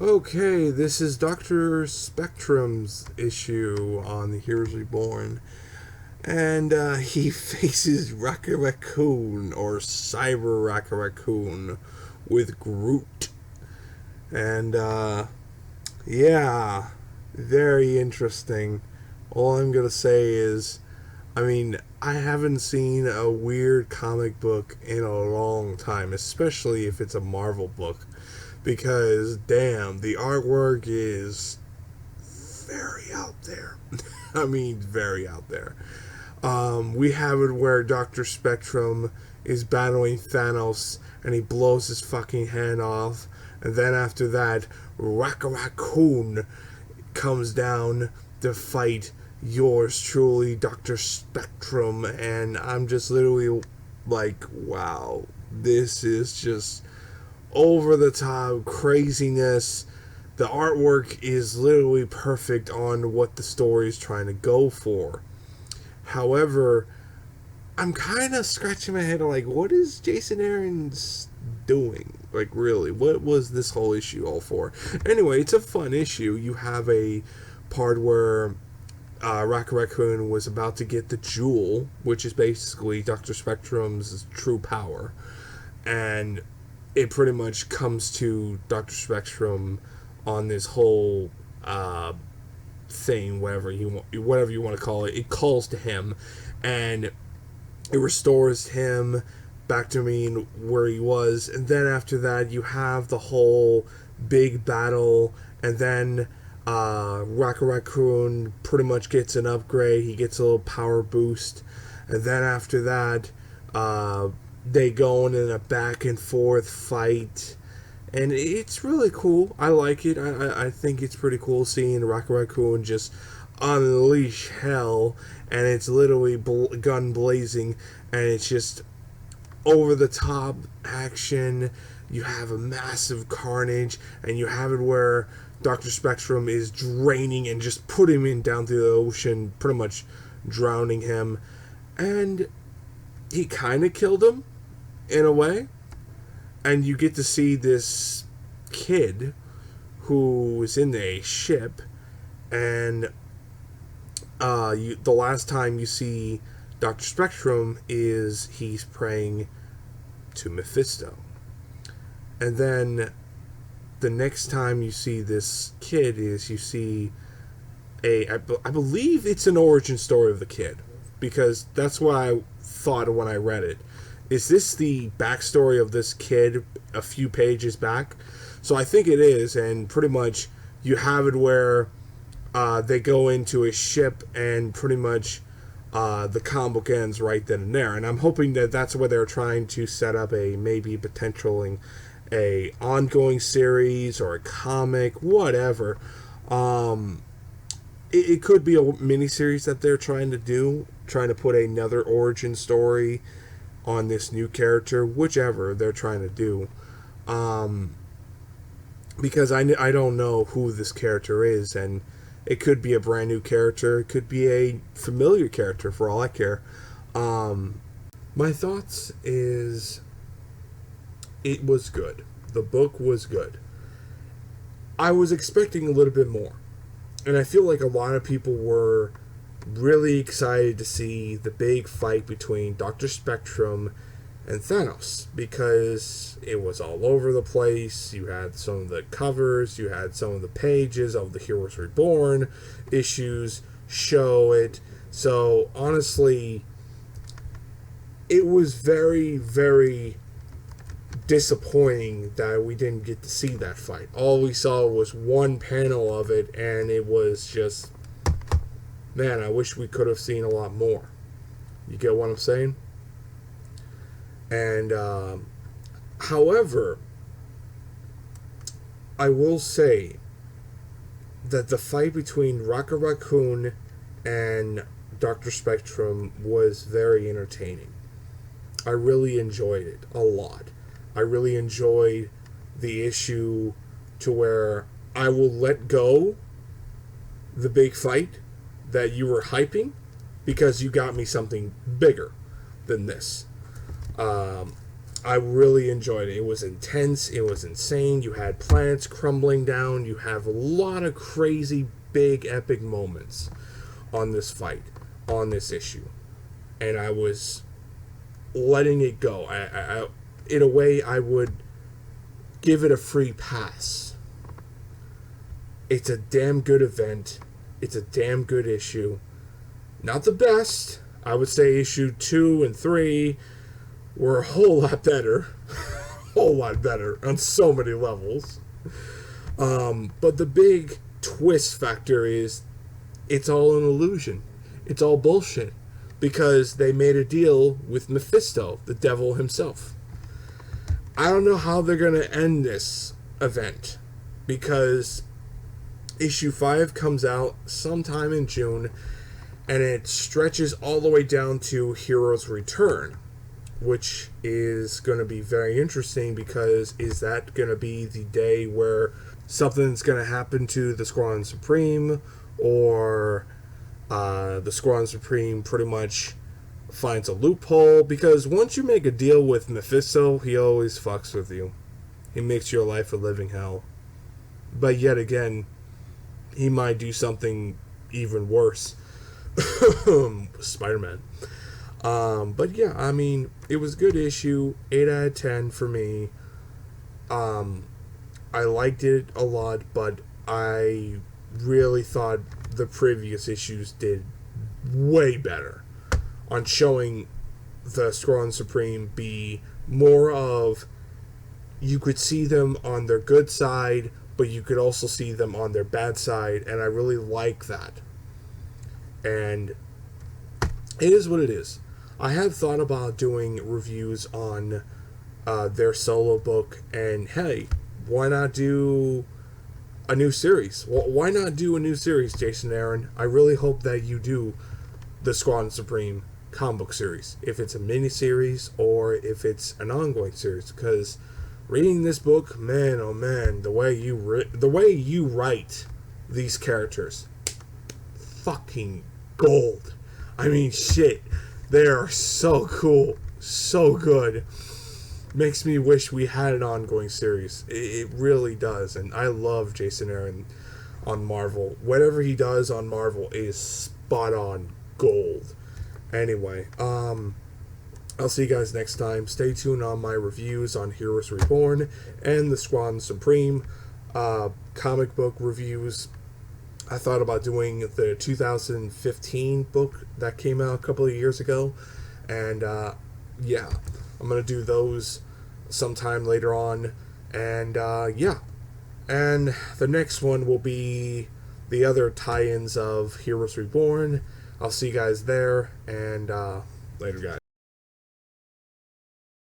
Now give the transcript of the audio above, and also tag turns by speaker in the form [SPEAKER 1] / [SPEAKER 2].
[SPEAKER 1] Okay, this is Dr. Spectrum's issue on the Heroes Reborn. And he faces Rocket Raccoon, or Cyber Rocket Raccoon, with Groot. And, yeah, very interesting. All I'm gonna say is, I haven't seen a weird comic book in a long time, especially if it's a Marvel book. Because, damn, the artwork is very out there. Very out there. We have it where Dr. Spectrum is battling Thanos and he blows his fucking hand off. And then after that, Raccoon comes down to fight yours truly, Dr. Spectrum. And I'm just literally like, wow, this is just over the top craziness. The artwork is literally perfect on what the story is trying to go for. However, I'm kind of scratching my head like, what is Jason Aaron's doing? Like, really, what was this whole issue all for? Anyway, it's a fun issue. You have a part where Rocket Raccoon was about to get the jewel, which is basically Dr. Spectrum's true power. And it pretty much comes to Dr. Spectrum on this whole thing, whatever you want to call it. It calls to him, and it restores him back to being where he was. And then after that, you have the whole big battle, and then Rocket Raccoon pretty much gets an upgrade. He gets a little power boost, and then after that, they go in a back and forth fight, and it's really cool. I like it. I think it's pretty cool seeing Rocket Raccoon just unleash hell, and it's literally gun blazing, and it's just over the top action. You have a massive carnage, and you have it where Dr. Spectrum is draining and just putting him down to the ocean, pretty much drowning him, and he kind of killed him in a way. And you get to see this kid who is in a ship, and the last time you see Dr. Spectrum is he's praying to Mephisto. And then the next time you see this kid is you see I believe it's an origin story of the kid, because that's what I thought when I read it. Is this the backstory of this kid a few pages back? So I think it is, and pretty much you have it where they go into a ship, and pretty much the comic book ends right then and there. And I'm hoping that that's where they're trying to set up a maybe potential a ongoing series or a comic, whatever. It could be a miniseries that they're trying to do, trying to put another origin story on this new character, whichever they're trying to do. Because I don't know who this character is, and it could be a brand new character, it could be a familiar character for all I care. My thoughts is it was good. The book was good. I was expecting a little bit more, and I feel like a lot of people were really excited to see the big fight between Dr. Spectrum and Thanos, because it was all over the place. You had some of the covers, you had some of the pages of the Heroes Reborn issues show it. So honestly, it was very, very disappointing that we didn't get to see that fight. All we saw was one panel of it, and it was just, man, I wish we could have seen a lot more. You get what I'm saying? And, however, I will say that the fight between Rocket Raccoon and Dr. Spectrum was very entertaining. I really enjoyed it a lot. I really enjoyed the issue to where I will let go the big fight that you were hyping, because you got me something bigger than this. I really enjoyed it. It was intense. It was insane. You had planets crumbling down. You have a lot of crazy, big, epic moments on this fight, on this issue. And I was letting it go. In a way, I would give it a free pass. It's a damn good event. It's a damn good issue. Not the best. I would say issue 2 and 3 were a whole lot better. Whole lot better on so many levels. But the big twist factor is it's all an illusion. It's all bullshit. Because they made a deal with Mephisto, the devil himself. I don't know how they're going to end this event. Because issue 5 comes out sometime in June. And it stretches all the way down to Hero's Return. Which is going to be very interesting, because is that going to be the day where something's going to happen to the Squadron Supreme, or the Squadron Supreme pretty much finds a loophole? Because once you make a deal with Mephisto, he always fucks with you. He makes your life a living hell. But yet again, he might do something even worse. Spider-Man. But yeah, I mean, it was a good issue. 8 out of 10 for me. I liked it a lot, but I really thought the previous issues did way better on showing the Squadron Supreme be more of, you could see them on their good side, but you could also see them on their bad side, and I really like that. And it is what it is. I have thought about doing reviews on their solo book, and hey, why not do a new series? Why not do a new series, Jason Aaron? I really hope that you do the Squadron Supreme comic book series, if it's a mini-series or if it's an ongoing series, because reading this book, man, oh man, the way you write these characters, fucking gold. I mean, shit. They are so cool. So good. Makes me wish we had an ongoing series. It really does. And I love Jason Aaron on Marvel. Whatever he does on Marvel is spot on gold. Anyway, I'll see you guys next time. Stay tuned on my reviews on Heroes Reborn and the Squadron Supreme comic book reviews. I thought about doing the 2015 book that came out a couple of years ago. And, yeah, I'm going to do those sometime later on. And, yeah. And the next one will be the other tie-ins of Heroes Reborn. I'll see you guys there. And, later, guys.